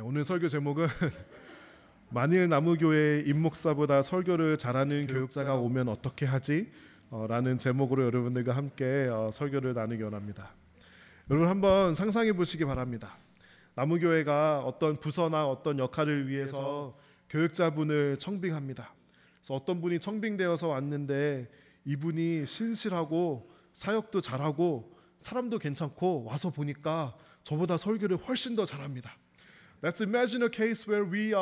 오늘 설교 제목은 만일 나무교회 임목사보다 설교를 잘하는 교육자가 오면 어떻게 하지? 라는 제목으로 여러분들과 함께 설교를 나누기 원합니다. 여러분 한번 상상해 보시기 바랍니다. 나무교회가 어떤 부서나 어떤 역할을 위해서 교육자분을 청빙합니다. 그래서 어떤 분이 청빙되어서 왔는데 이분이 신실하고 사역도 잘하고 사람도 괜찮고 와서 보니까 저보다 설교를 훨씬 더 잘합니다. Let's imagine a case where we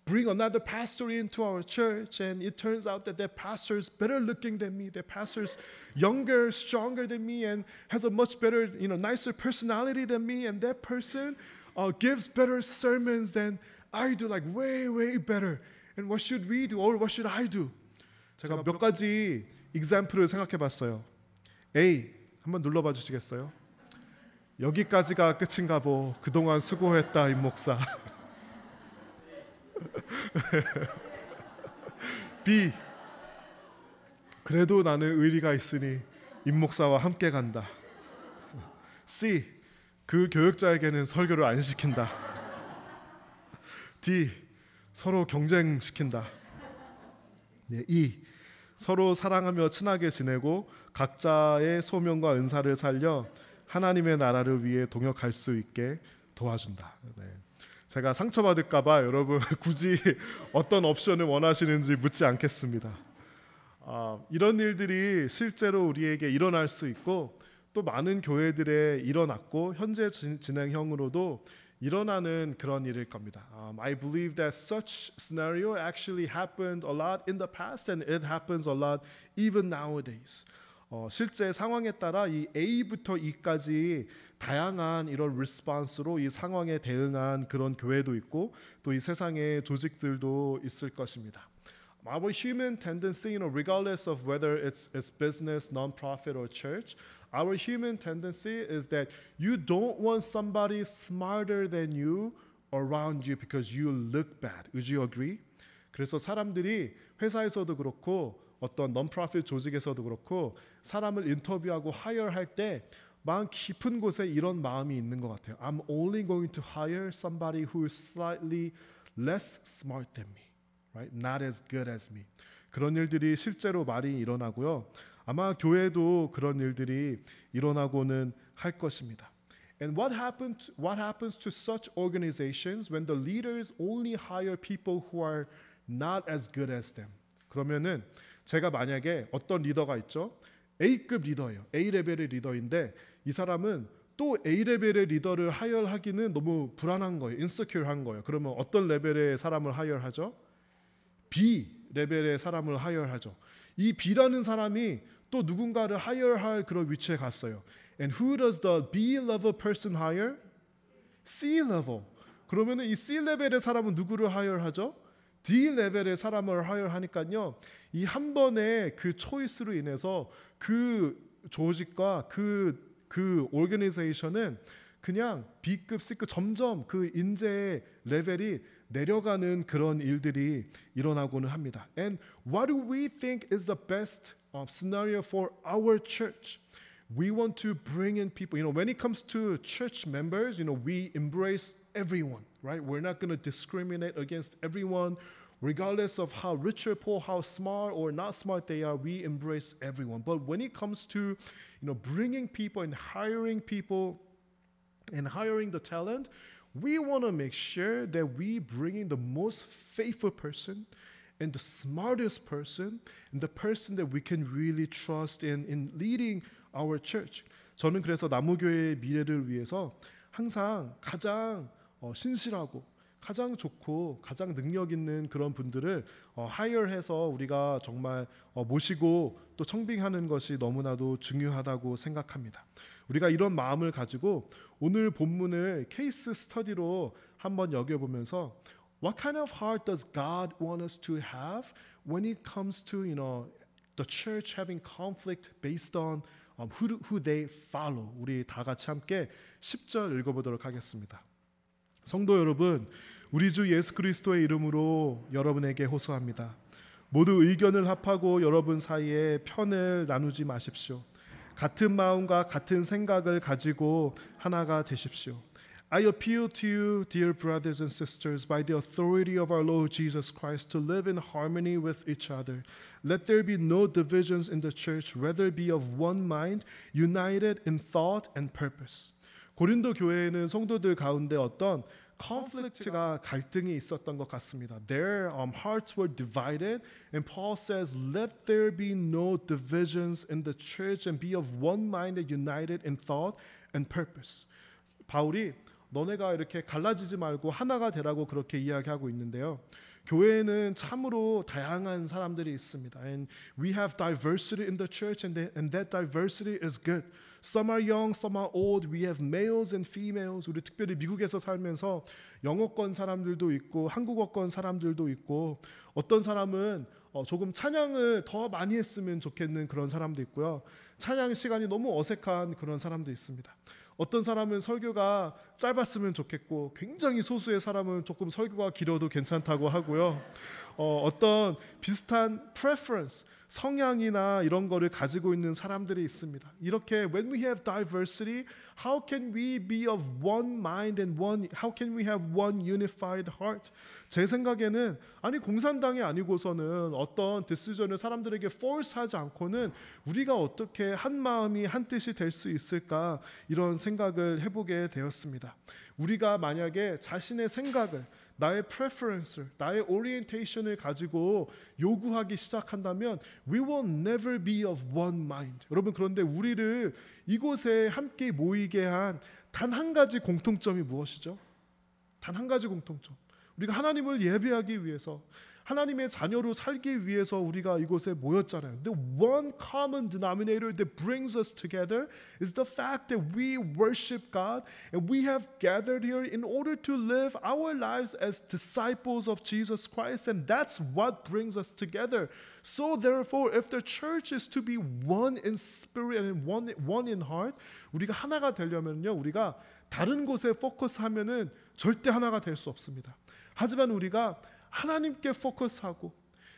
bring another pastor into our church, and it turns out that that pastor is better looking than me. That pastor is younger, stronger than me, and has a much better, nicer personality than me. And that person gives better sermons than I do, like way, way better. And what should we do, or what should I do? 제가 몇 가지 example을 생각해봤어요. A, 한번 눌러봐 주시겠어요? 여기까지가 끝인가 보. 그동안 수고했다 임 목사. B, 그래도 나는 의리가 있으니 임 목사와 함께 간다. C, 그 교육자에게는 설교를 안 시킨다. D, 서로 경쟁시킨다. E, 서로 사랑하며 친하게 지내고 각자의 소명과 은사를 살려 하나님의 나라를 위해 동역할 수 있게 도와준다. 제가 상처받을까봐 여러분 굳이 어떤 옵션을 원하시는지 묻지 않겠습니다. 이런 일들이 실제로 우리에게 일어날 수 있고 또 많은 교회들에 일어났고 현재 진행형으로도 일어나는 그런 일일 겁니다. I believe that such scenario actually happened a lot in the past and it happens a lot even nowadays. 실제 상황에 따라 이 A부터 E까지 다양한 이런 리스폰스로 이 상황에 대응한 그런 교회도 있고 또 이 세상의 조직들도 있을 것입니다. Our human tendency, regardless of whether it's business, non-profit, or church, our human tendency is that you don't want somebody smarter than you around you because you look bad. Would you agree? 그래서 사람들이 회사에서도 그렇고 어떤 non-profit 조직에서도 그렇고 사람을 인터뷰하고 하이어할 때 마음 깊은 곳에 이런 마음이 있는 것 같아요. I'm only going to hire somebody who is slightly less smart than me, right? Not as good as me. 그런 일들이 실제로 많이 일어나고요. 아마 교회도 그런 일들이 일어나고는 할 것입니다. And what happens to such organizations when the leaders only hire people who are not as good as them? 그러면은 제가 만약에 어떤 리더가 있죠. A급 리더예요. A레벨의 리더인데 이 사람은 또 A레벨의 리더를 하이어하기는 너무 불안한 거예요. 인세큐어한 거예요. 그러면 어떤 레벨의 사람을 하이어하죠? B레벨의 사람을 하이어하죠. 이 B라는 사람이 또 누군가를 하이어할 그런 위치에 갔어요. And who does the B-level person hire? C-level. 그러면 이 C-레벨의 사람은 누구를 하이어하죠? D-레벨의 사람을 하이어하니까요. 이 한 번의 그 초이스로 인해서 그 조직과 그 오르가니제이션은 그냥 B급, C급 점점 그 인재의 레벨이 내려가는 그런 일들이 일어나고는 합니다. And what do we think is the best scenario for our church? We want to bring in people. When it comes to church members, we embrace everyone, right? We're not going to discriminate against everyone, regardless of how rich or poor, how smart or not smart they are. We embrace everyone. But when it comes to, bringing people and hiring people and hiring the talent, we want to make sure that we bring in the most faithful person and the smartest person and the person that we can really trust in leading our church. 저는 그래서 나무교회의 미래를 위해서 항상 가장 신실하고 가장 좋고 가장 능력 있는 그런 분들을 하이어해서 우리가 정말 모시고 또 청빙하는 것이 너무나도 중요하다고 생각합니다. 우리가 이런 마음을 가지고 오늘 본문을 케이스 스터디로 한번 여겨보면서 What kind of heart does God want us to have when it comes to the church having conflict based on who they follow? 우리 다 같이 함께 10절 읽어보도록 하겠습니다. 성도 여러분, 우리 주 예수 그리스도의 이름으로 여러분에게 호소합니다. 모두 의견을 합하고 여러분 사이에 편을 나누지 마십시오. 같은 마음과 같은 생각을 가지고 하나가 되십시오. I appeal to you, dear brothers and sisters, by the authority of our Lord Jesus Christ, to live in harmony with each other. Let there be no divisions in the church, rather be of one mind, united in thought and purpose. 고린도 교회에는 성도들 가운데 어떤 conflict가 갈등이 있었던 것 같습니다. Their hearts were divided, and Paul says, "Let there be no divisions in the church, and be of one mind and united in thought and purpose." 바울이 너네가 이렇게 갈라지지 말고 하나가 되라고 그렇게 이야기하고 있는데요. 교회에는 참으로 다양한 사람들이 있습니다. And we have diversity in the church, and that diversity is good. Some are young, some are old. We have males and females. 우리 특별히 미국에서 살면서 영어권 사람들도 있고 한국어권 사람들도 있고 어떤 사람은 조금 찬양을 더 많이 했으면 좋겠는 그런 사람도 있고요. 찬양 시간이 너무 어색한 그런 사람도 있습니다. 어떤 사람은 설교가 짧았으면 좋겠고 굉장히 소수의 사람은 조금 설교가 길어도 괜찮다고 하고요. 어떤 비슷한 preference, 성향이나 이런 거를 가지고 있는 사람들이 있습니다. 이렇게 when we have diversity, how can we be of one mind and how can we have one unified heart? 제 생각에는 아니 공산당이 아니고서는 어떤 디시전을 사람들에게 force하지 않고는 우리가 어떻게 한 마음이 한 뜻이 될 수 있을까 이런 생각을 해보게 되었습니다. 우리가 만약에 자신의 생각을 나의 preference를 나의 orientation을 가지고 요구하기 시작한다면 we will never be of one mind. 여러분 그런데 우리를 이곳에 함께 모이게 한 단 한 가지 공통점이 무엇이죠? 단 한 가지 공통점. 우리가 하나님을 예배하기 위해서 하나님의 자녀로 살기 위해서 우리가 이곳에 모였잖아요. The one common denominator that brings us together is the fact that we worship God and we have gathered here in order to live our lives as disciples of Jesus Christ, and that's what brings us together. So therefore, if the church is to be one in spirit and one in heart, 우리가 하나가 되려면요, 우리가 다른 곳에 포커스하면은 절대 하나가 될 수 없습니다. 하지만 우리가 하나님께 포커스하고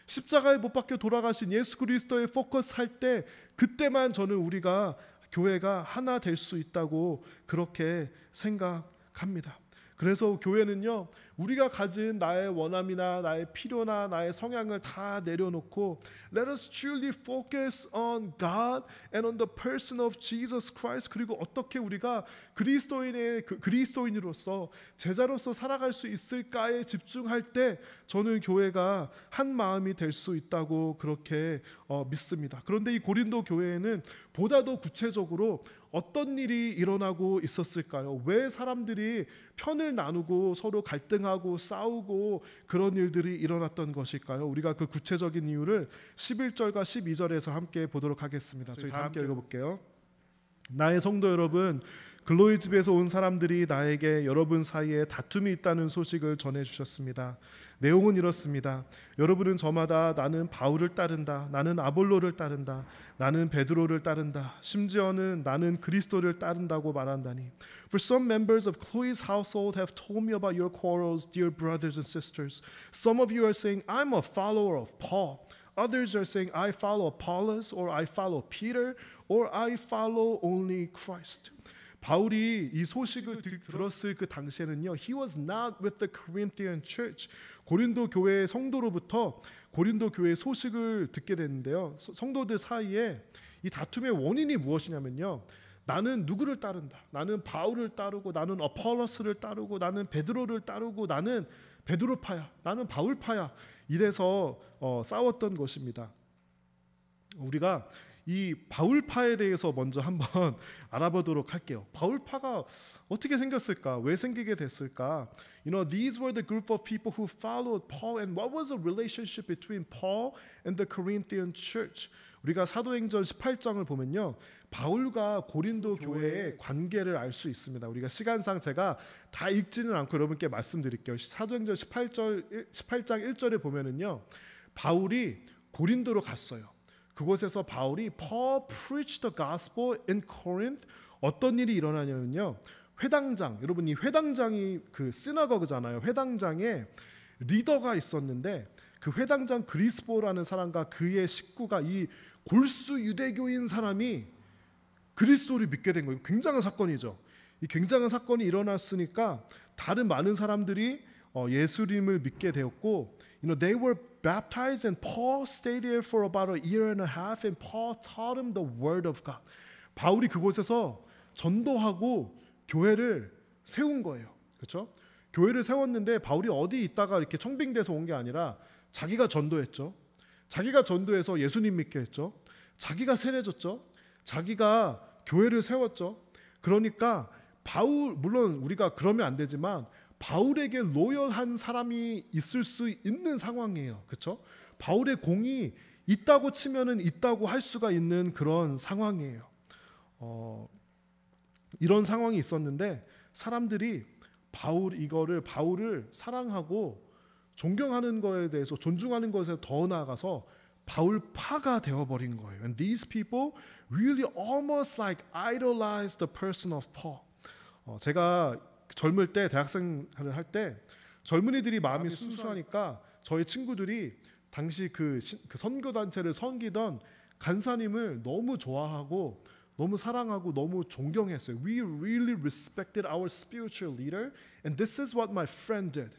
십자가에 못 박혀 돌아가신 예수 그리스도에 포커스할 때 그때만 저는 우리가 교회가 하나 될 수 있다고 그렇게 생각합니다. 그래서 교회는요, 우리가 가진 나의 원함이나 나의 필요나 나의 성향을 다 내려놓고 Let us truly focus on God and on the person of Jesus Christ. 그리고 어떻게 우리가 그리스도인으로서 제자로서 살아갈 수 있을까에 집중할 때 저는 교회가 한 마음이 될 수 있다고 그렇게 믿습니다. 그런데 이 고린도 교회에는 보다도 구체적으로 어떤 일이 일어나고 있었을까요? 왜 사람들이 편을 나누고 서로 갈등하고 싸우고 그런 일들이 일어났던 것일까요? 우리가 그 구체적인 이유를 11절과 12절에서 함께 보도록 하겠습니다. 저희 다 함께 읽어볼게요. 나의 성도 여러분, 글로이 집에서 온 사람들이 나에게 여러분 사이에 다툼이 있다는 소식을 전해주셨습니다. 내용은 이렇습니다. 여러분은 저마다 나는 바울을 따른다, 나는 아볼로를 따른다, 나는 베드로를 따른다, 심지어는 나는 그리스도를 따른다고 말한다니. For some members of Chloe's household have told me about your quarrels, dear brothers and sisters. Some of you are saying, I'm a follower of Paul. Others are saying, I follow Apollos, or I follow Peter, or I follow only Christ. 바울이 이 소식을 들었을 그 당시에는요, he was not with the Corinthian church. 고린도 교회의 성도로부터 고린도 교회의 소식을 듣게 됐는데요. 성도들 사이에 이 다툼의 원인이 무엇이냐면요, 나는 누구를 따른다, 나는 바울을 따르고 나는 어폴로스를 따르고 나는 베드로를 따르고 나는 베드로파야, 나는 바울파야, 이래서 싸웠던 것입니다. 우리가 이 바울파에 대해서 먼저 한번 알아보도록 할게요. 바울파가 어떻게 생겼을까? 왜 생기게 됐을까? You know, these were the group of people who followed Paul, and what was the relationship between Paul and the Corinthian church? 우리가 사도행전 18장을 보면요, 바울과 고린도 교회의 관계를 알 수 있습니다. 우리가 시간상 제가 다 읽지는 않고 여러분께 말씀드릴게요. 사도행전 18장 1절에 보면은요, 바울이 고린도로 갔어요. 그곳에서 바울이 Paul preached the gospel in Corinth. 어떤 일이 일어나냐면요, 회당장, 여러분 이 회당장이 그 시나고그잖아요. 회당장에 리더가 있었는데 그 회당장 그리스보라는 사람과 그의 식구가 이 골수 유대교인 사람이 그리스도를 믿게 된 거예요. 굉장한 사건이죠. 이 굉장한 사건이 일어났으니까 다른 많은 사람들이 예수님을 믿게 되었고, they were baptized and Paul stayed there for about a year and a half and Paul taught him the word of God. 바울이 그곳에서 전도하고 교회를 세운 거예요. 그렇죠? 교회를 세웠는데 바울이 어디 있다가 이렇게 청빙돼서 온 게 아니라 자기가 전도했죠. 자기가 전도해서 예수님 믿게 했죠. 자기가 세례줬죠. 자기가 교회를 세웠죠. 그러니까 바울, 물론 우리가 그러면 안 되지만 바울에게 로열한 사람이 있을 수 있는 상황이에요. 그렇죠? 바울의 공이 있다고 치면은 있다고 할 수가 있는 그런 상황이에요. 이런 상황이 있었는데 사람들이 바울을 사랑하고 존경하는 거에 대해서, 존중하는 것에 더 나아가서 바울파가 되어버린 거예요. And these people really almost like idolized the person of Paul. 제가 젊을 때 대학생을 할 때 젊은이들이 마음이 순수하니까 저희 친구들이 당시 그 선교 단체를 섬기던 간사님을 너무 좋아하고 너무 사랑하고 너무 존경했어요. We really respected our spiritual leader, and this is what my friend did.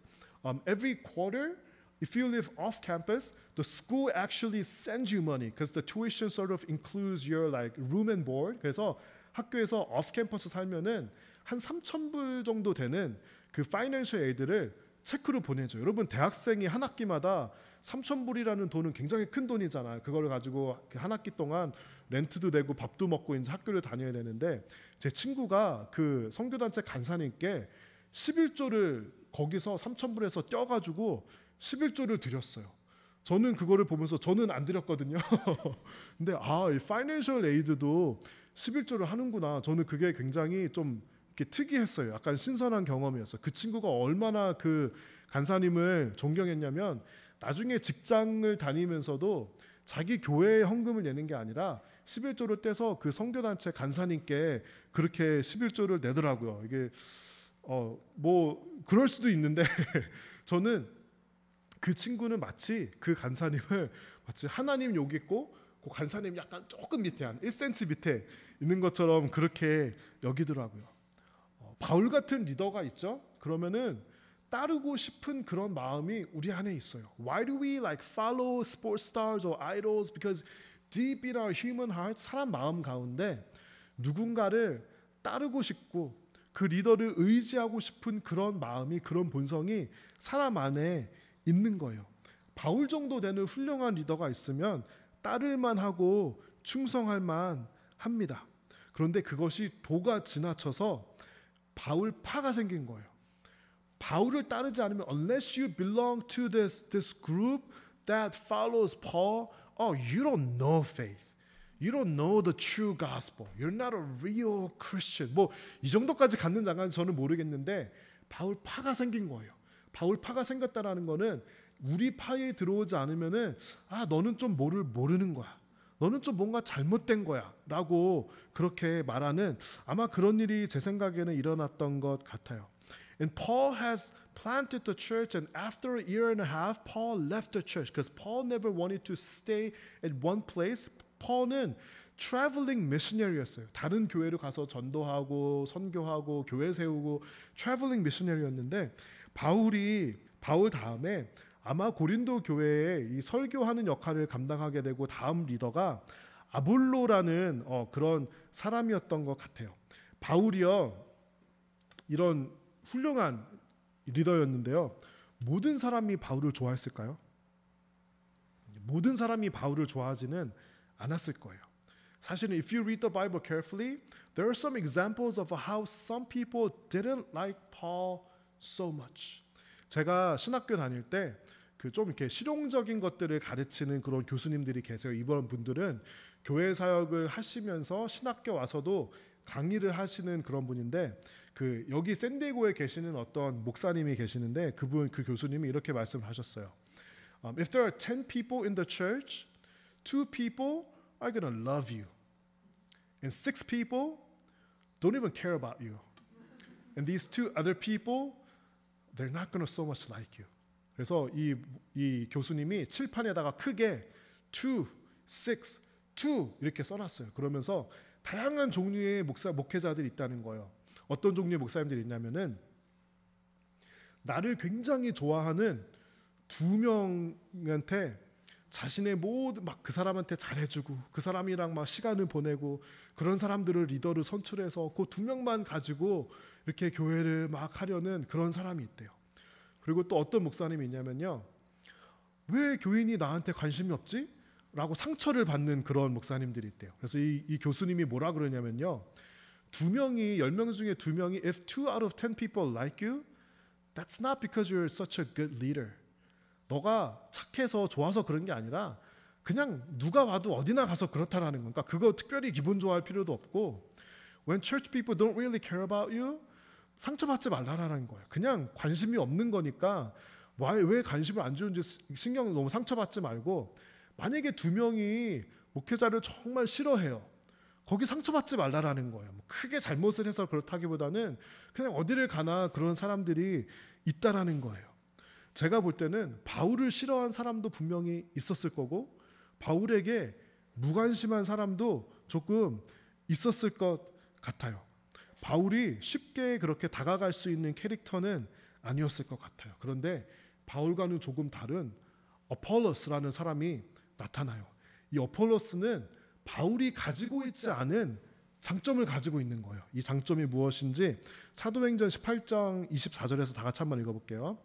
Every quarter, if you live off campus, the school actually sends you money because the tuition sort of includes your like room and board. 그래서 학교에서 off campus 살면은 한 3,000불 정도 되는 그 financial aid를 체크로 보내줘요. 여러분 대학생이 한 학기마다 3,000불이라는 돈은 굉장히 큰 돈이잖아요. 그걸 가지고 한 학기 동안 렌트도 내고 밥도 먹고 이제 학교를 다녀야 되는데 제 친구가 그 선교단체 간사님께 11조를 거기서 3,000불에서 떼어가지고 11조를 드렸어요. 저는 그거를 보면서 저는 안 드렸거든요. 근데 이 파이낸셜 에이드도 11조를 하는구나. 저는 그게 굉장히 좀 이렇게 특이했어요. 약간 신선한 경험이었어요. 그 친구가 얼마나 그 간사님을 존경했냐면 나중에 직장을 다니면서도 자기 교회에 헌금을 내는 게 아니라 11조를 떼서 그 선교단체 간사님께 그렇게 11조를 내더라고요. 이게 뭐 그럴 수도 있는데 저는 그 친구는 마치 그 간사님을 마치 하나님 여기 있고 그 간사님 약간 조금 밑에 한 1cm 밑에 있는 것처럼 그렇게 여기더라고요. 바울 같은 리더가 있죠. 그러면은 따르고 싶은 그런 마음이 우리 안에 있어요. Why do we like follow sports stars or idols? Because deep in our human heart, 사람 마음 가운데 누군가를 따르고 싶고 그 리더를 의지하고 싶은 그런 마음이, 그런 본성이 사람 안에 있는 거예요. 바울 정도 되는 훌륭한 리더가 있으면 따를만 하고 충성할 만 합니다. 그런데 그것이 도가 지나쳐서 바울파가 생긴 거예요. 바울을 따르지 않으면 unless you belong to this group that follows Paul, you don't know faith. You don't know the true gospel. You're not a real Christian. 뭐 이 정도까지 갖는 장은 저는 모르겠는데 바울파가 생긴 거예요. 바울파가 생겼다라는 거는 우리 파에 들어오지 않으면은 너는 좀 모르는 거야. 너는 좀 뭔가 잘못된 거야 라고 그렇게 말하는, 아마 그런 일이 제 생각에는 일어났던 것 같아요. And Paul has planted the church, and after a year and a half, Paul left the church because Paul never wanted to stay at one place. Paul은 traveling missionary였어요. 다른 교회로 가서 전도하고 선교하고 교회 세우고 traveling missionary였는데 바울 다음에 아마 고린도 교회에 이 설교하는 역할을 감당하게 되고 다음 리더가 아볼로라는 그런 사람이었던 것 같아요. 바울이요 이런 훌륭한 리더였는데요. 모든 사람이 바울을 좋아했을까요? 모든 사람이 바울을 좋아하지는 않았을 거예요. 사실은 if you read the Bible carefully, there are some examples of how some people didn't like Paul so much. 제가 신학교 다닐 때 그 좀 이렇게 실용적인 것들을 가르치는 그런 교수님들이 계세요. 이번 분들은 교회 사역을 하시면서 신학교 와서도 강의를 하시는 그런 분인데 그 여기 샌디에고에 계시는 어떤 목사님이 계시는데 그 교수님이 이렇게 말씀하셨어요. If there are 10 people in the church, 2 people are going to love you. And 6 people don't even care about you. And these 2 other people, they're not going to so much like you. 그래서 이 교수님이 칠판에다가 크게 2, 6, 2 이렇게 써놨어요. 그러면서 다양한 종류의 목회자들이 있다는 거예요. 어떤 종류의 목사님들이 있냐면은 나를 굉장히 좋아하는 두 명한테 자신의 모든 막 그 사람한테 잘해주고 그 사람이랑 막 시간을 보내고 그런 사람들을 리더로 선출해서 그 두 명만 가지고 이렇게 교회를 막 하려는 그런 사람이 있대요. 그리고 또 어떤 목사님이 있냐면요, 왜 교인이 나한테 관심이 없지? 라고 상처를 받는 그런 목사님들이 있대요. 그래서 이 교수님이 뭐라 그러냐면요, 두 명이 10명 중에 두 명이 if 2 out of 10 people like you, that's not because you're such a good leader. 너가 착해서 좋아서 그런 게 아니라 그냥 누가 와도 어디나 가서 그렇다라는 거니까 그거 특별히 기분 좋아할 필요도 없고 when church people don't really care about you, 상처받지 말라라는 거예요. 그냥 관심이 없는 거니까 왜 관심을 안 주는지 신경 너무 상처받지 말고 만약에 두 명이 목회자를 정말 싫어해요. 거기 상처받지 말라라는 거예요. 뭐 크게 잘못을 해서 그렇다기보다는 그냥 어디를 가나 그런 사람들이 있다라는 거예요. 제가 볼 때는 바울을 싫어한 사람도 분명히 있었을 거고 바울에게 무관심한 사람도 조금 있었을 것 같아요. 바울이 쉽게 그렇게 다가갈 수 있는 캐릭터는 아니었을 것 같아요. 그런데 바울과는 조금 다른 어폴로스라는 사람이 나타나요. 이 어폴로스는 바울이 가지고 있지 않은 장점을 가지고 있는 거예요. 이 장점이 무엇인지 사도행전 18장 24절에서 다 같이 한번 읽어볼게요.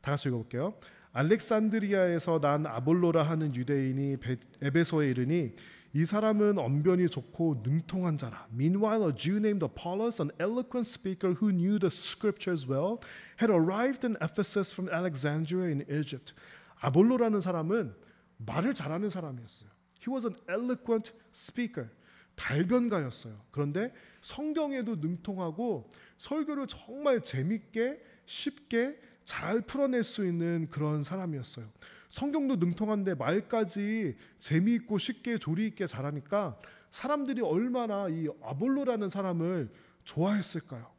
다 같이 읽어볼게요. 알렉산드리아에서 난 아볼로라 하는 유대인이 에베소에 이르니 이 사람은 언변이 좋고 능통한 자라. Meanwhile, a Jew named Apollos, an eloquent speaker who knew the scriptures well, had arrived in Ephesus from Alexandria in Egypt. 아볼로라는 사람은 말을 잘하는 사람이었어요. He was an eloquent speaker. 달변가였어요. 그런데 성경에도 능통하고 설교를 정말 재밌게 쉽게 잘 풀어낼 수 있는 그런 사람이었어요. 성경도 능통한데 말까지 재미있고 쉽게 조리 있게 잘하니까 사람들이 얼마나 이 아볼로라는 사람을 좋아했을까요?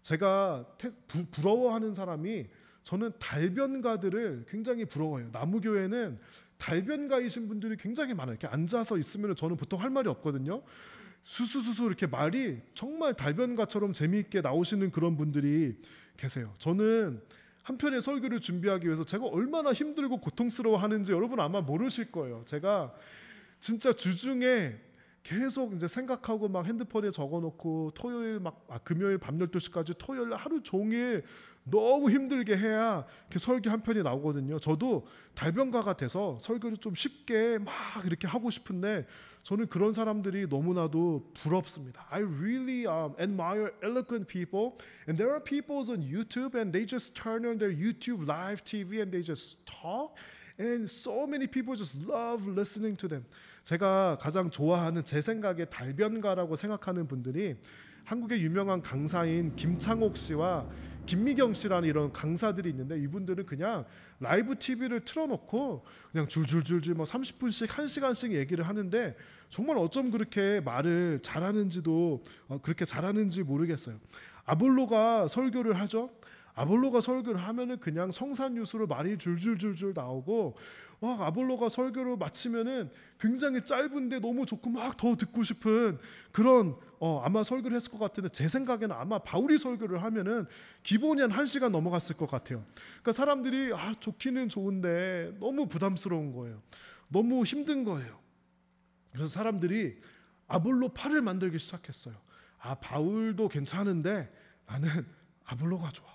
제가 부러워하는 사람이 저는 달변가들을 굉장히 부러워해요. 나무교회는 달변가이신 분들이 굉장히 많아요. 이렇게 앉아서 있으면 저는 보통 할 말이 없거든요. 수수수수 이렇게 말이 정말 달변가처럼 재미있게 나오시는 그런 분들이 계세요. 저는 한편의 설교를 준비하기 위해서 제가 얼마나 힘들고 고통스러워하는지 여러분 아마 모르실 거예요. 제가 진짜 주중에 계속 이제 생각하고 막 핸드폰에 적어놓고 금요일 밤 12시까지 토요일 하루 종일 너무 힘들게 해야 이렇게 설교 한 편이 나오거든요. 저도 달변가가 돼서 설교를 좀 쉽게 막 이렇게 하고 싶은데 저는 그런 사람들이 너무나도 부럽습니다. I really admire eloquent people, and there are people on YouTube and they just turn on their YouTube live TV and they just talk, and so many people just love listening to them. 제가 가장 좋아하는 제 생각에 달변가라고 생각하는 분들이 한국의 유명한 강사인 김창옥 씨와 김미경 씨라는 이런 강사들이 있는데 이분들은 그냥 라이브 TV를 틀어놓고 그냥 줄줄줄줄 뭐 30분씩 1시간씩 얘기를 하는데 정말 어쩜 그렇게 말을 잘하는지도 그렇게 잘하는지 모르겠어요. 아볼로가 설교를 하죠. 아볼로가 설교를 하면은 그냥 성산유수로 말이 줄줄줄줄 나오고 아볼로가 설교를 마치면은 굉장히 짧은데 너무 좋고 막 더 듣고 싶은 그런 아마 설교를 했을 것 같은데 제 생각에는 아마 바울이 설교를 하면은 기본이 한 1시간 넘어갔을 것 같아요. 그러니까 사람들이 좋기는 좋은데 너무 부담스러운 거예요. 너무 힘든 거예요. 그래서 사람들이 아볼로파를 만들기 시작했어요. 바울도 괜찮은데 나는 아볼로가 좋아.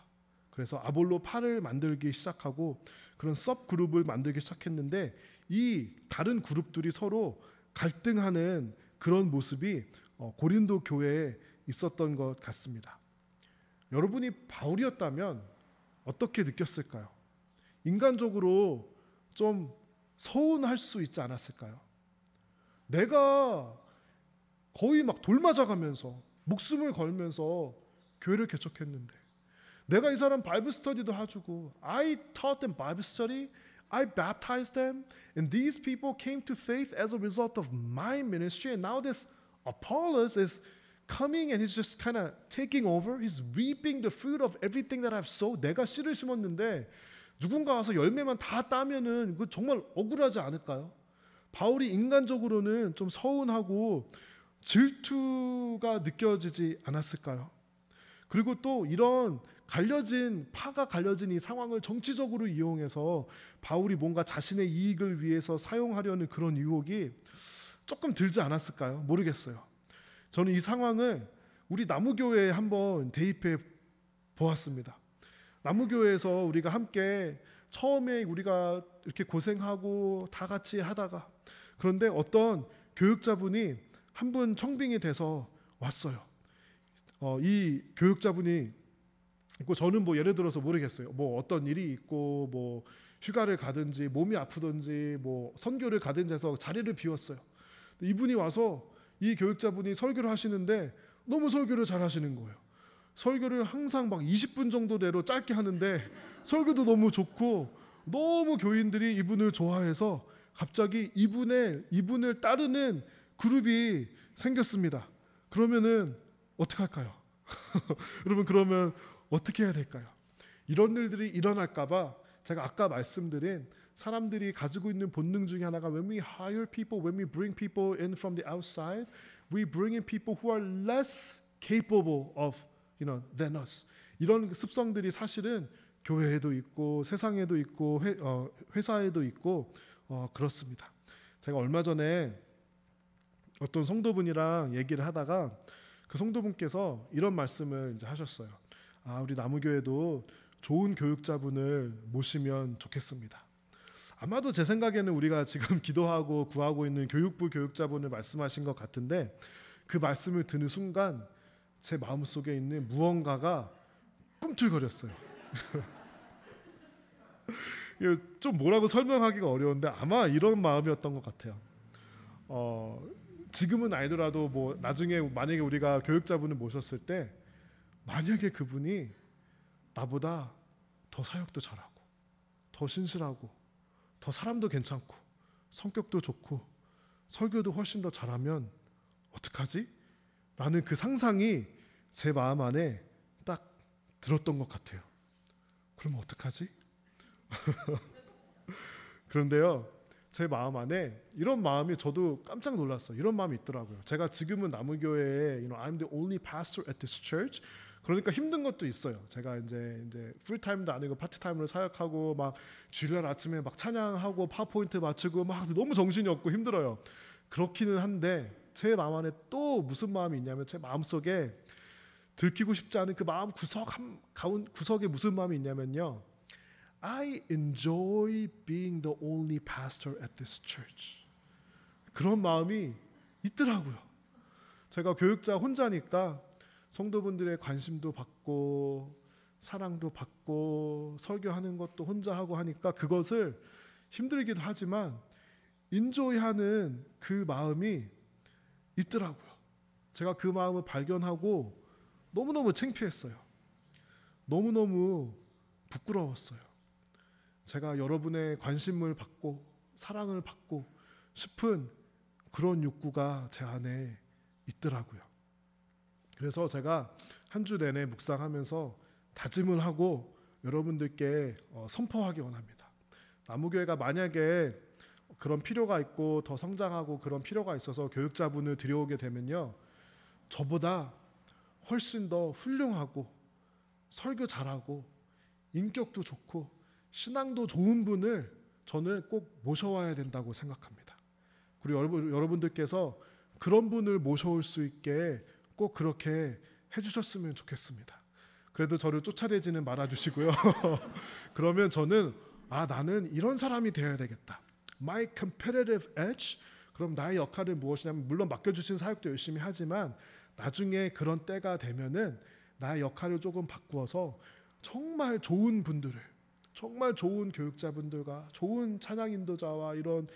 그래서 아볼로파를 만들기 시작하고 그런 섭 그룹을 만들기 시작했는데 이 다른 그룹들이 서로 갈등하는 그런 모습이 고린도 교회에 있었던 것 같습니다. 여러분이 바울이었다면 어떻게 느꼈을까요? 인간적으로 좀 서운할 수 있지 않았을까요? 내가 거의 막 돌 맞아가면서 목숨을 걸면서 교회를 개척했는데 내가 이 사람 바이블 스터디도 해주고 I taught them Bible study, I baptized them, and these people came to faith as a result of my ministry. And now this Apollos is coming and he's just kind of taking over. He's reaping the fruit of everything that I've sown. 내가 씨를 심었는데 누군가 와서 열매만 다 따면은 그 정말 억울하지 않을까요? 바울이 인간적으로는 좀 서운하고 질투가 느껴지지 않았을까요? 그리고 또 이런 파가 갈려진 이 상황을 정치적으로 이용해서 바울이 뭔가 자신의 이익을 위해서 사용하려는 그런 유혹이 조금 들지 않았을까요? 모르겠어요. 저는 이 상황을 우리 나무교회에 한번 대입해 보았습니다. 나무교회에서 우리가 함께 처음에 우리가 이렇게 고생하고 다 같이 하다가 그런데 어떤 교육자분이 한 분 청빙이 돼서 왔어요. 이 교육자분이 있고 저는 뭐 예를 들어서 모르겠어요. 뭐 어떤 일이 있고 뭐 휴가를 가든지 몸이 아프든지 뭐 선교를 가든지 해서 자리를 비웠어요. 이분이 와서 이 교육자분이 설교를 하시는데 너무 설교를 잘 하시는 거예요. 설교를 항상 막 20분 정도 내로 짧게 하는데 설교도 너무 좋고 너무 교인들이 이분을 좋아해서 갑자기 이분을 따르는 그룹이 생겼습니다. 그러면은 어떻게 할까요? 여러분 그러면 어떻게 해야 될까요? 이런 일들이 일어날까봐 제가 아까 말씀드린 사람들이 가지고 있는 본능 중에 하나가 when we hire people, when we bring people in from the outside, we bring in people who are less capable of, than us. 이런 습성들이 사실은 교회에도 있고 세상에도 있고 회사에도 있고 그렇습니다. 제가 얼마 전에 어떤 성도분이랑 얘기를 하다가 그 성도분께서 이런 말씀을 이제 하셨어요. 우리 나무교회도 좋은 교육자분을 모시면 좋겠습니다. 아마도 제 생각에는 우리가 지금 기도하고 구하고 있는 교육부 교육자분을 말씀하신 것 같은데 그 말씀을 듣는 순간 제 마음속에 있는 무언가가 꿈틀거렸어요. 좀 뭐라고 설명하기가 어려운데 아마 이런 마음이었던 것 같아요. 지금은 아니더라도 뭐 나중에 만약에 우리가 교육자분을 모셨을 때 만약에 그분이 나보다 더 사역도 잘하고 더 신실하고 더 사람도 괜찮고 성격도 좋고 설교도 훨씬 더 잘하면 어떡하지? 라는 그 상상이 제 마음 안에 딱 들었던 것 같아요. 그러면 어떡하지? 그런데요, 제 마음 안에 이런 마음이 저도 깜짝 놀랐어요. 이런 마음이 있더라고요. 제가 지금은 나무교회에 I'm the only pastor at this church. 그러니까 힘든 것도 있어요. 제가 이제 풀타임도 아니고 파트타임으로 사역하고 막 주일날 아침에 막 찬양하고 파워포인트 맞추고 막 너무 정신이 없고 힘들어요. 그렇기는 한데 제 마음 안에 또 무슨 마음이 있냐면 제 마음속에 들키고 싶지 않은 그 마음 구석에 무슨 마음이 있냐면요. I enjoy being the only pastor at this church. 그런 마음이 있더라고요. 제가 교육자 혼자니까 성도분들의 관심도 받고 사랑도 받고 설교하는 것도 혼자 하고 하니까 그것을 힘들기도 하지만 인조이하는 그 마음이 있더라고요. 제가 그 마음을 발견하고 너무너무 창피했어요. 너무너무 부끄러웠어요. 제가 여러분의 관심을 받고 사랑을 받고 싶은 그런 욕구가 제 안에 있더라고요. 그래서 제가 한 주 내내 묵상하면서 다짐을 하고 여러분들께 선포하기 원합니다. 나무교회가 만약에 그런 필요가 있고 더 성장하고 그런 필요가 있어서 교육자분을 들여오게 되면요. 저보다 훨씬 더 훌륭하고 설교 잘하고 인격도 좋고 신앙도 좋은 분을 저는 꼭 모셔와야 된다고 생각합니다. 그리고 여러분들께서 그런 분을 모셔올 수 있게 꼭 그렇게 해주셨으면 좋겠습니다. 그래도 저를 쫓아내지는 말아주시고요. 그러면 저는 나는 이런 사람이 되어야 되겠다. My competitive edge. 그럼 나의 역할은 무엇이냐면 물론 맡겨주신 사역도 열심히 하지만 나중에 그런 때가 되면은 나의 역할을 조금 바꾸어서 정말 좋은 분들을 정말 좋은 교육자분들과 좋은 찬양 인도자와 이런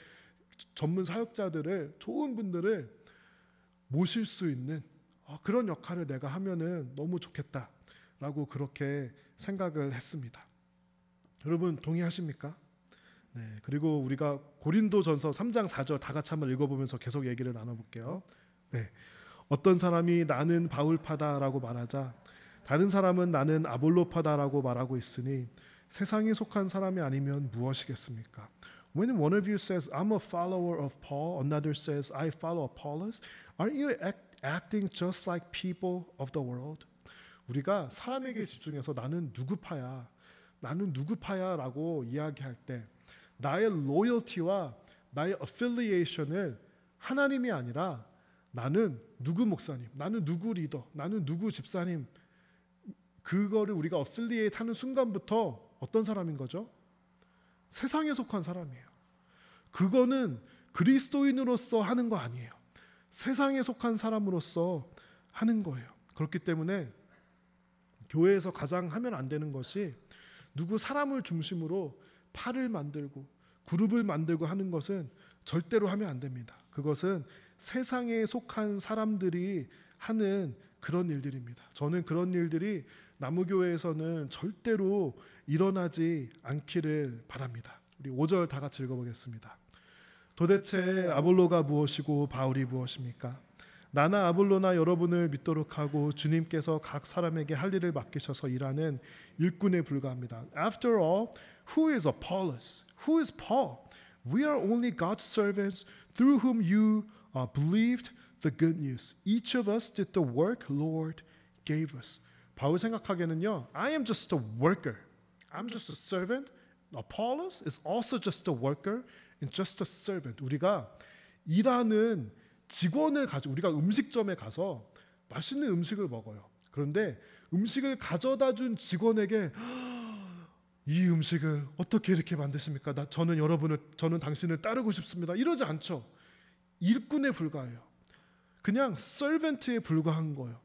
전문 사역자들을 좋은 분들을 모실 수 있는 그런 역할을 내가 하면은 너무 좋겠다라고 그렇게 생각을 했습니다. 여러분 동의하십니까? 네, 그리고 우리가 고린도전서 3장 4절 다 같이 한번 읽어보면서 계속 얘기를 나눠볼게요. 네, 어떤 사람이 나는 바울파다라고 말하자 다른 사람은 나는 아볼로파다라고 말하고 있으니 세상에 속한 사람이 아니면 무엇이겠습니까? When one of you says, I'm a follower of Paul, another says, I follow Apollos, aren't you acting just like people of the world? 우리가 사람에게 집중해서 나는 누구 파야, 나는 누구 파야라고 이야기할 때 나의 로열티와 나의 affiliation을 하나님이 아니라 나는 누구 목사님, 나는 누구 리더, 나는 누구 집사님, 그거를 우리가 affiliate 하는 순간부터 어떤 사람인 거죠? 세상에 속한 사람이에요. 그거는 그리스도인으로서 하는 거 아니에요. 세상에 속한 사람으로서 하는 거예요. 그렇기 때문에 교회에서 가장 하면 안 되는 것이 누구 사람을 중심으로 파를 만들고 그룹을 만들고 하는 것은 절대로 하면 안 됩니다. 그것은 세상에 속한 사람들이 하는 그런 일들입니다. 저는 그런 일들이 나무교회에서는 절대로 일어나지 않기를 바랍니다. 우리 5절 다 같이 읽어보겠습니다. 도대체 아볼로가 무엇이고 바울이 무엇입니까? 나나 아볼로나 여러분을 믿도록 하고 주님께서 각 사람에게 할 일을 맡기셔서 일하는 일꾼에 불과합니다. After all, who is Apollos? Who is Paul? We are only God's servants through whom you believed the good news. Each of us did the work Lord gave us. 바울 생각하기에는요, I am just a worker. I'm just a servant. Apollos is also just a worker and just a servant. 우리가 일하는 직원을 가지고 우리가 음식점에 가서 맛있는 음식을 먹어요. 그런데 음식을 가져다 준 직원에게 이 음식을 어떻게 이렇게 만드십니까? 저는 당신을 따르고 싶습니다. 이러지 않죠. 일꾼에 불과해요. 그냥 servant에 불과한 거예요.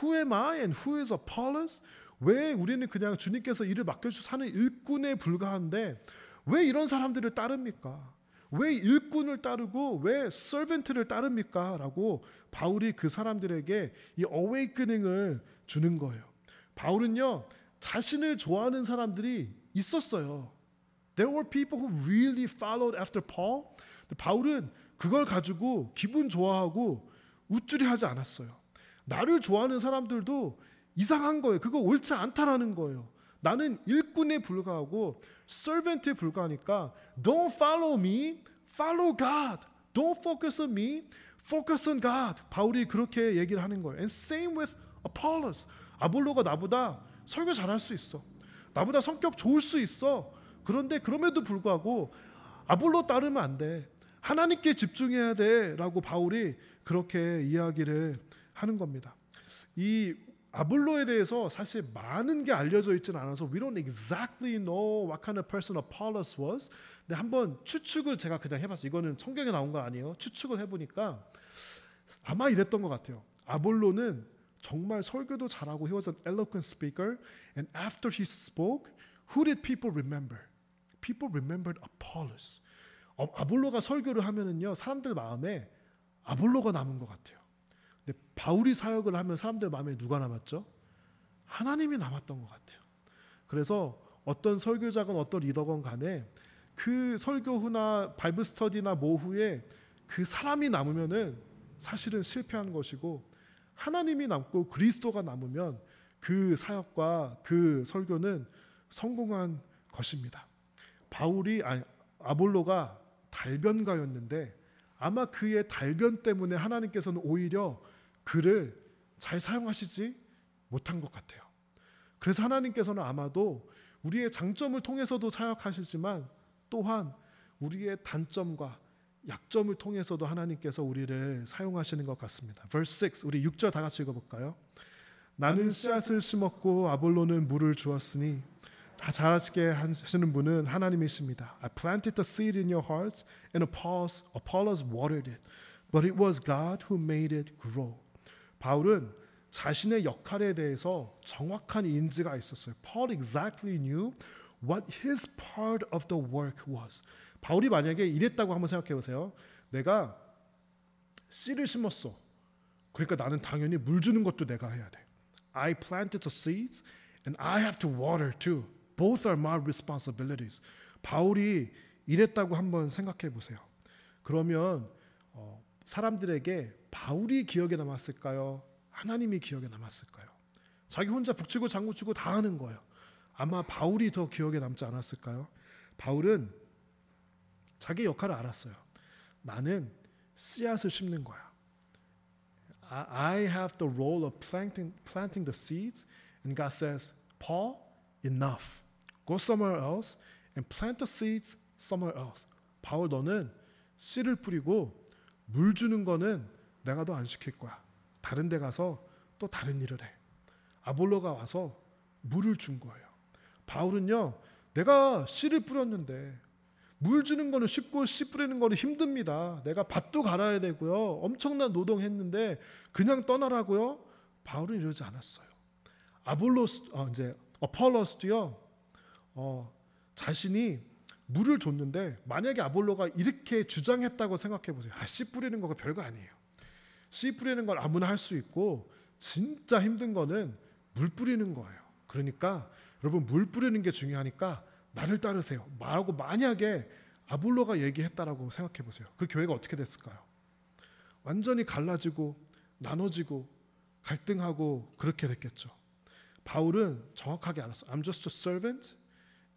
Who am I and who is Apollos? 왜 우리는 그냥 주님께서 일을 맡겨주셔서 하는 일꾼에 불과한데 왜 이런 사람들을 따릅니까? 왜 일꾼을 따르고 왜 servant를 따릅니까? 라고 바울이 그 사람들에게 이 awakening을 주는 거예요. 바울은요, 자신을 좋아하는 사람들이 있었어요. There were people who really followed after Paul. 바울은 그걸 가지고 기분 좋아하고 우쭐해하지 않았어요. 나를 좋아하는 사람들도 이상한 거예요. 그거 옳지 않다라는 거예요. 나는 일꾼에 불과하고 servant에 불과하니까 don't follow me, follow God. Don't focus on me, focus on God. 바울이 그렇게 얘기를 하는 거예요. And same with Apollos. 아볼로가 나보다 설교 잘할 수 있어. 나보다 성격 좋을 수 있어. 그런데 그럼에도 불구하고 아볼로 따르면 안 돼. 하나님께 집중해야 돼 라고 바울이 그렇게 이야기를 하는 겁니다. 이 아볼로에 대해서 사실 많은 게 알려져 있지는 않아서 we don't exactly know what kind of person Apollos was. 근데 한번 추측을 제가 그냥 해봤어요. 이거는 성경에 나온 거 아니에요. 추측을 해보니까 아마 이랬던 것 같아요. 아볼로는 정말 설교도 잘하고 he was an eloquent speaker and after he spoke, who did people remember? People remembered Apollos. 아볼로가 설교를 하면은요, 사람들 마음에 아볼로가 남은 것 같아요. 근데 바울이 사역을 하면 사람들 마음에 누가 남았죠? 하나님이 남았던 것 같아요. 그래서 어떤 설교자건 어떤 리더건 간에 그 설교 후나 바이블 스터디나 모후에 그 사람이 남으면은 사실은 실패한 것이고 하나님이 남고 그리스도가 남으면 그 사역과 그 설교는 성공한 것입니다. 아볼로가 달변가였는데 아마 그의 달변 때문에 하나님께서는 오히려 그를 잘 사용하시지 못한 것 같아요. 그래서 하나님께서는 아마도 우리의 장점을 통해서도 사역하시지만 또한 우리의 단점과 약점을 통해서도 하나님께서 우리를 사용하시는 것 같습니다. Verse 6, 우리 6절 다 같이 읽어볼까요? 나는 씨앗을 심었고 아볼로는 물을 주었으니 다 자라게 하시는 분은 하나님이십니다. I planted the seed in your hearts and Apollos watered it, but it was God who made it grow. 바울은 자신의 역할에 대해서 정확한 인지가 있었어요. Paul exactly knew what his part of the work was. 바울이 만약에 이랬다고 한번 생각해 보세요. 내가 씨를 심었어. 그러니까 나는 당연히 물 주는 것도 내가 해야 돼. I planted the seeds and I have to water too. Both are my responsibilities. 바울이 이랬다고 한번 생각해 보세요. 그러면 사람들에게 바울이 기억에 남았을까요? 하나님이 기억에 남았을까요? 자기 혼자 북치고 장구치고 다 하는 거예요. 아마 바울이 더 기억에 남지 않았을까요? 바울은 자기 역할을 알았어요. 나는 씨앗을 심는 거야. I have the role of planting the seeds, and God says, Paul, enough. Go somewhere else and plant the seeds somewhere else. 바울 너는 씨를 뿌리고 물 주는 거는 내가 너 안 시킬 거야. 다른 데 가서 또 다른 일을 해. 아볼로가 와서 물을 준 거예요. 바울은요, 내가 씨를 뿌렸는데 물 주는 거는 쉽고 씨 뿌리는 거는 힘듭니다. 내가 밭도 갈아야 되고요. 엄청난 노동했는데 그냥 떠나라고요? 바울은 이러지 않았어요. 어폴로스도요. 자신이 물을 줬는데 만약에 아볼로가 이렇게 주장했다고 생각해 보세요. 씨 뿌리는 거가 별거 아니에요. 씨 뿌리는 걸 아무나 할 수 있고 진짜 힘든 거는 물 뿌리는 거예요. 그러니까 여러분 물 뿌리는 게 중요하니까 나를 따르세요. 말하고 만약에 아볼로가 얘기했다라고 생각해 보세요. 그 교회가 어떻게 됐을까요? 완전히 갈라지고 나눠지고 갈등하고 그렇게 됐겠죠. 바울은 정확하게 알았어. I'm just a servant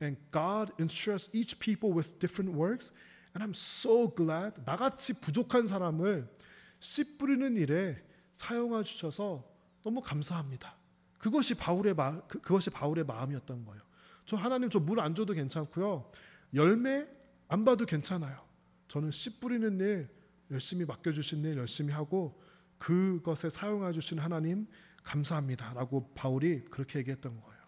and God entrusts each people with different works and I'm so glad 나같이 부족한 사람을 씨 뿌리는 일에 사용해 주셔서 너무 감사합니다. 그것이 바울의 마음이었던 거예요. 저 하나님 저 물 안 줘도 괜찮고요. 열매 안 봐도 괜찮아요. 저는 씨 뿌리는 일 열심히 맡겨주신 일 열심히 하고 그것에 사용해 주신 하나님 감사합니다라고 바울이 그렇게 얘기했던 거예요.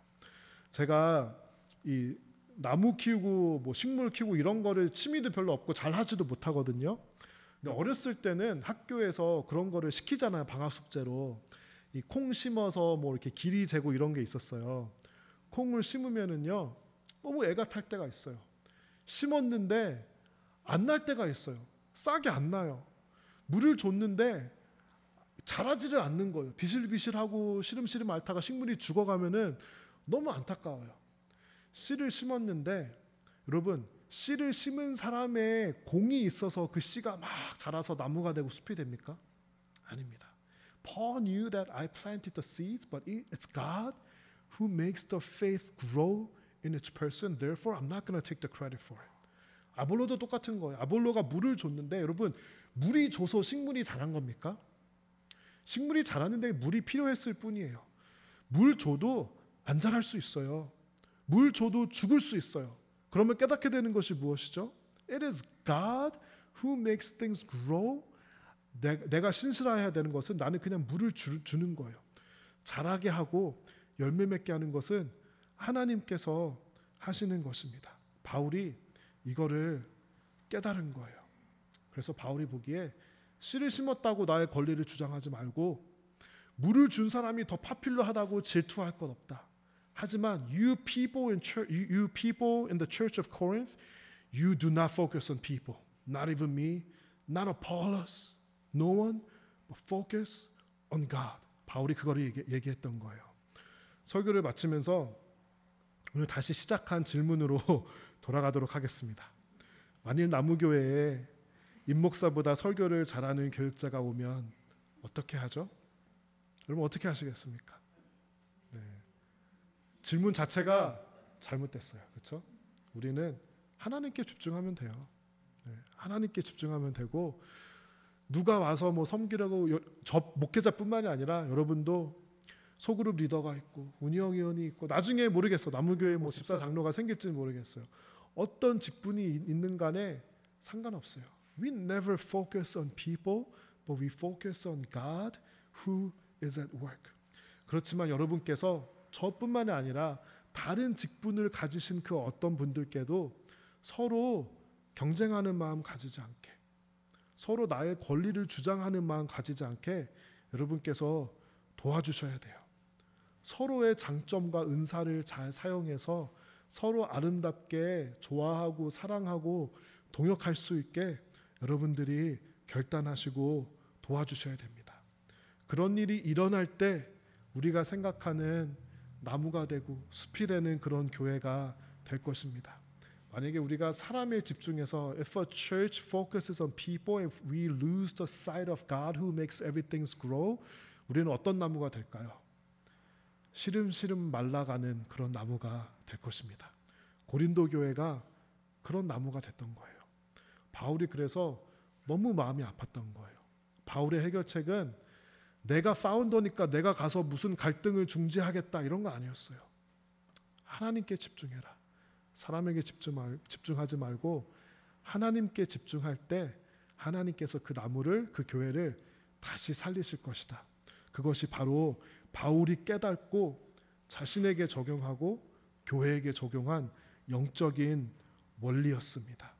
제가 이 나무 키우고 뭐 식물 키우고 이런 거를 취미도 별로 없고 잘 하지도 못하거든요. 근데 어렸을 때는 학교에서 그런 거를 시키잖아요. 방학 숙제로. 이 콩 심어서 뭐 이렇게 길이 재고 이런 게 있었어요. 콩을 심으면은요 너무 애가 탈 때가 있어요. 심었는데 안 날 때가 있어요. 싹이 안 나요. 물을 줬는데 자라지를 않는 거예요. 비실비실하고 시름시름 앓다가 식물이 죽어가면은 너무 안타까워요. 씨를 심었는데 여러분 씨를 심은 사람의 공이 있어서 그 씨가 막 자라서 나무가 되고 숲이 됩니까? 아닙니다. Paul knew that I planted the seeds, but it's God who makes the faith grow in each person. Therefore, I'm not going to take the credit for it. 아볼로도 똑같은 거예요. 아볼로가 물을 줬는데 여러분 물이 줘서 식물이 자란 겁니까? 식물이 자랐는데 물이 필요했을 뿐이에요. 물 줘도 안 자랄 수 있어요. 물 줘도 죽을 수 있어요. 그러면 깨닫게 되는 것이 무엇이죠? It is God who makes things grow. 내가 신실해야 되는 것은 나는 그냥 물을 주는 거예요. 자라게 하고 열매 맺게 하는 것은 하나님께서 하시는 것입니다. 바울이 이거를 깨달은 거예요. 그래서 바울이 보기에 씨를 심었다고 나의 권리를 주장하지 말고 물을 준 사람이 더 파퓰러하다고 질투할 것 없다. 하지만 you people in the church of Corinth, you do not focus on people. Not even me, not Apollos, no one, but focus on God. 바울이 그거를 얘기했던 거예요. 설교를 마치면서 오늘 다시 시작한 질문으로 돌아가도록 하겠습니다. 만일 나무교회에 임목사보다 설교를 잘하는 교육자가 오면 어떻게 하죠? 여러분 어떻게 하시겠습니까? 네. 질문 자체가 잘못됐어요. 그렇죠? 우리는 하나님께 집중하면 돼요. 네. 하나님께 집중하면 되고 누가 와서 뭐 섬기라고 저 목회자뿐만이 아니라 여러분도 소그룹 리더가 있고 운영 위원이 있고 나중에 모르겠어. 나무교회 뭐 집사 장로가 생길지는 모르겠어요. 어떤 직분이 있는 간에 상관없어요. We never focus on people, but we focus on God who is at work. 그렇지만 여러분께서 저뿐만이 아니라 다른 직분을 가지신 그 어떤 분들께도 서로 경쟁하는 마음 가지지 않게, 서로 나의 권리를 주장하는 마음 가지지 않게 여러분께서 도와주셔야 돼요. 서로의 장점과 은사를 잘 사용해서 서로 아름답게 좋아하고 사랑하고 동역할 수 있게 여러분들이 결단하시고 도와주셔야 됩니다. 그런 일이 일어날 때 우리가 생각하는 나무가 되고 숲이 되는 그런 교회가 될 것입니다. 만약에 우리가 사람에 집중해서 if a church focuses on people and we lose the sight of God who makes everything grow, 우리는 어떤 나무가 될까요? 시름시름 말라가는 그런 나무가 될 것입니다. 고린도 교회가 그런 나무가 됐던 거예요. 바울이 그래서 너무 마음이 아팠던 거예요. 바울의 해결책은 내가 파운더니까 내가 가서 무슨 갈등을 중재하겠다 이런 거 아니었어요. 하나님께 집중해라. 사람에게 집중하지 말고 하나님께 집중할 때 하나님께서 그 나무를, 그 교회를 다시 살리실 것이다. 그것이 바로 바울이 깨닫고 자신에게 적용하고 교회에게 적용한 영적인 원리였습니다.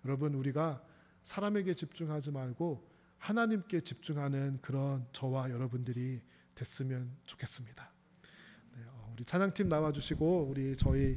여러분, 우리가 사람에게 집중하지 말고 하나님께 집중하는 그런 저와 여러분들이 됐으면 좋겠습니다. 네, 우리 찬양팀 나와주시고 저희